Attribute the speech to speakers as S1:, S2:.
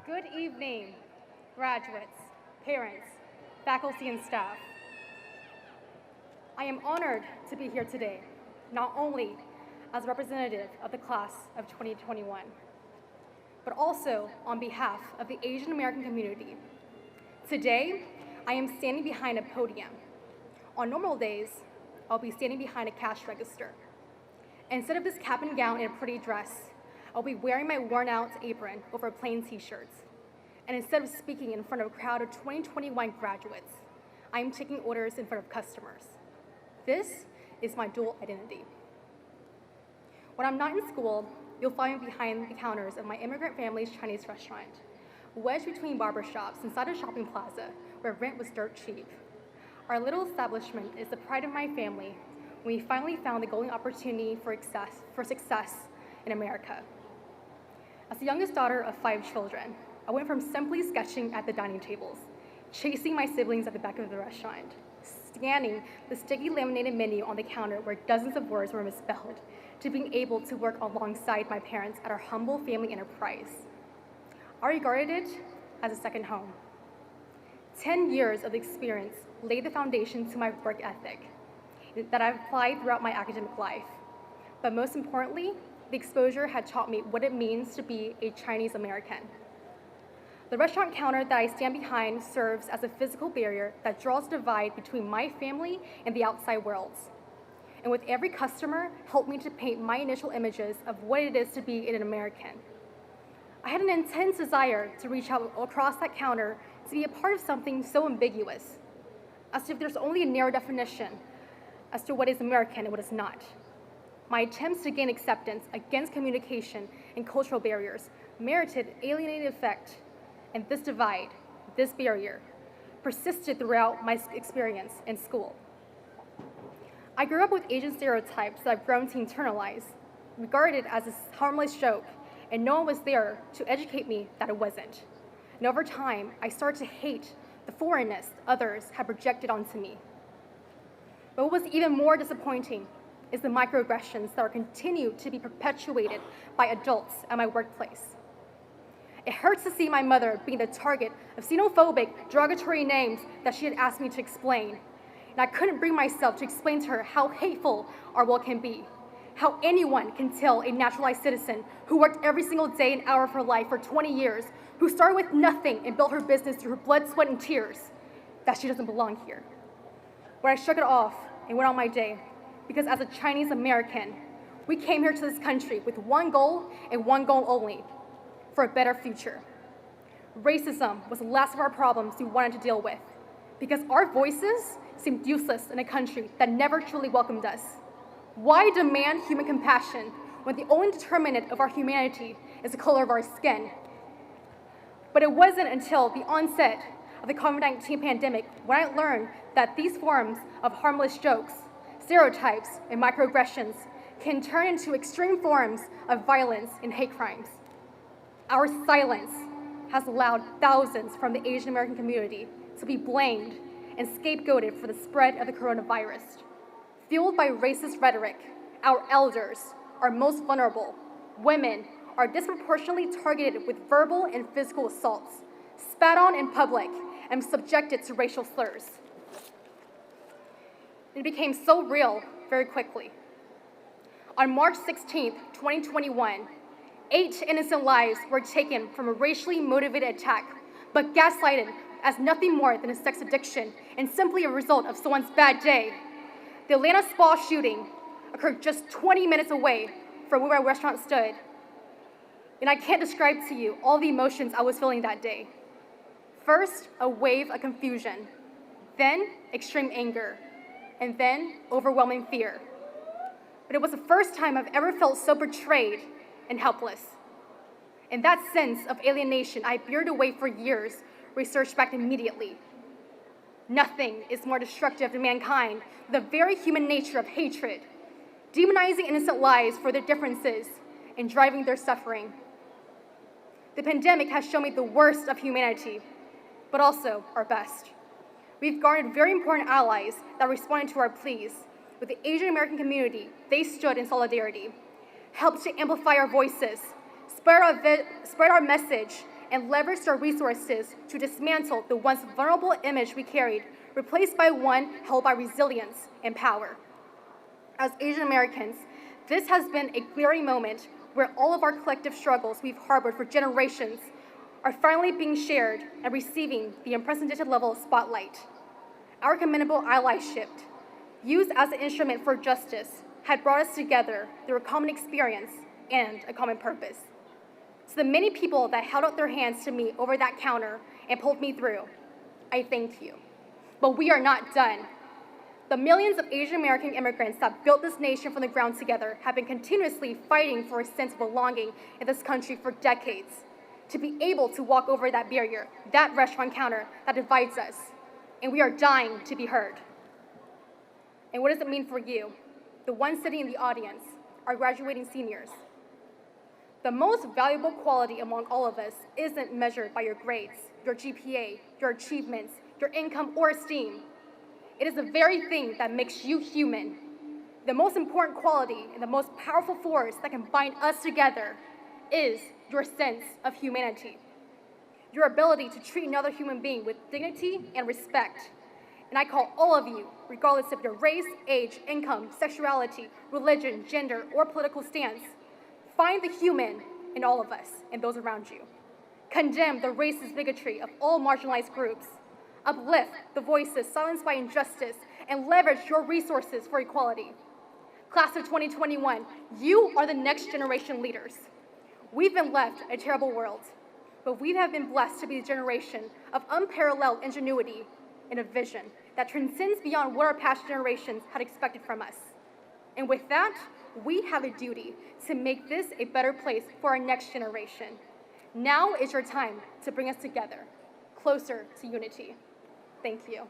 S1: Good evening, graduates, parents, faculty, and staff. I am honored to be here today, not only as a representative of the class of 2021, but also on behalf of the Asian American community. Today, I am standing behind a podium. On normal days, I'll be standing behind a cash register. Instead of this cap and gown and a pretty dress, I'll be wearing my worn-out apron over plain t-shirts. And instead of speaking in front of a crowd of 2021 graduates, I am taking orders in front of customers. This is my dual identity. When I'm not in school, you'll find me behind the counters of my immigrant family's Chinese restaurant, wedged between barbershops inside a shopping plaza where rent was dirt cheap. Our little establishment is the pride of my family when we finally found the golden opportunity for success in America. As the youngest daughter of 5 children, I went from simply sketching at the dining tables, chasing my siblings at the back of the restaurant, scanning the sticky laminated menu on the counter where dozens of words were misspelled, to being able to work alongside my parents at our humble family enterprise. I regarded it as a second home. 10 years of experience laid the foundation to my work ethic that I've applied throughout my academic life. But most importantly, the exposure had taught me what it means to be a Chinese American. The restaurant counter that I stand behind serves as a physical barrier that draws a divide between my family and the outside world. And with every customer, helped me to paint my initial images of what it is to be an American. I had an intense desire to reach out across that counter to be a part of something so ambiguous, as if there's only a narrow definition as to what is American and what is not. My attempts to gain acceptance against communication and cultural barriers merited alienating effect, and this divide, this barrier, persisted throughout my experience in school. I grew up with Asian stereotypes that I've grown to internalize, regarded as a harmless joke, and no one was there to educate me that it wasn't. And over time, I started to hate the foreignness others had projected onto me. But what was even more disappointing is the microaggressions that are continued to be perpetuated by adults at my workplace. It hurts to see my mother being the target of xenophobic, derogatory names that she had asked me to explain. And I couldn't bring myself to explain to her how hateful our world can be, how anyone can tell a naturalized citizen who worked every single day and hour of her life for 20 years, who started with nothing and built her business through her blood, sweat, and tears, that she doesn't belong here. But I shook it off and went on my day, because as a Chinese American, we came here to this country with one goal and one goal only: for a better future. Racism was the last of our problems we wanted to deal with, because our voices seemed useless in a country that never truly welcomed us. Why demand human compassion when the only determinant of our humanity is the color of our skin? But it wasn't until the onset of the COVID-19 pandemic when I learned that these forms of harmless jokes, stereotypes, and microaggressions can turn into extreme forms of violence and hate crimes. Our silence has allowed thousands from the Asian American community to be blamed and scapegoated for the spread of the coronavirus. Fueled by racist rhetoric, our elders, our most vulnerable, women, are disproportionately targeted with verbal and physical assaults, spat on in public, and subjected to racial slurs. It became so real very quickly. On March 16, 2021, 8 innocent lives were taken from a racially motivated attack, but gaslighted as nothing more than a sex addiction and simply a result of someone's bad day. The Atlanta spa shooting occurred just 20 minutes away from where my restaurant stood. And I can't describe to you all the emotions I was feeling that day. First, a wave of confusion, then extreme anger, and then overwhelming fear. But it was the first time I've ever felt so betrayed and helpless. And that sense of alienation I buried away for years resurged back immediately. Nothing is more destructive to mankind than the very human nature of hatred, demonizing innocent lives for their differences and driving their suffering. The pandemic has shown me the worst of humanity, but also our best. We've garnered very important allies that responded to our pleas. With the Asian American community, they stood in solidarity, helped to amplify our voices, spread our message, and leveraged our resources to dismantle the once vulnerable image we carried, replaced by one held by resilience and power. As Asian Americans, this has been a glaring moment where all of our collective struggles we've harbored for generations are finally being shared and receiving the unprecedented level of spotlight. Our commendable allyship, used as an instrument for justice, had brought us together through a common experience and a common purpose. To the many people that held out their hands to me over that counter and pulled me through, I thank you. But we are not done. The millions of Asian American immigrants that built this nation from the ground together have been continuously fighting for a sense of belonging in this country for decades. To be able to walk over that barrier, that restaurant counter that divides us, and we are dying to be heard. And what does it mean for you, the ones sitting in the audience, our graduating seniors? The most valuable quality among all of us isn't measured by your grades, your GPA, your achievements, your income, or esteem. It is the very thing that makes you human. The most important quality and the most powerful force that can bind us together is your sense of humanity. Your ability to treat another human being with dignity and respect. And I call all of you, regardless of your race, age, income, sexuality, religion, gender, or political stance, find the human in all of us and those around you. Condemn the racist bigotry of all marginalized groups. Uplift the voices silenced by injustice and leverage your resources for equality. Class of 2021, you are the next generation leaders. We've been left a terrible world, but we have been blessed to be a generation of unparalleled ingenuity and a vision that transcends beyond what our past generations had expected from us. And with that, we have a duty to make this a better place for our next generation. Now is your time to bring us together, closer to unity. Thank you.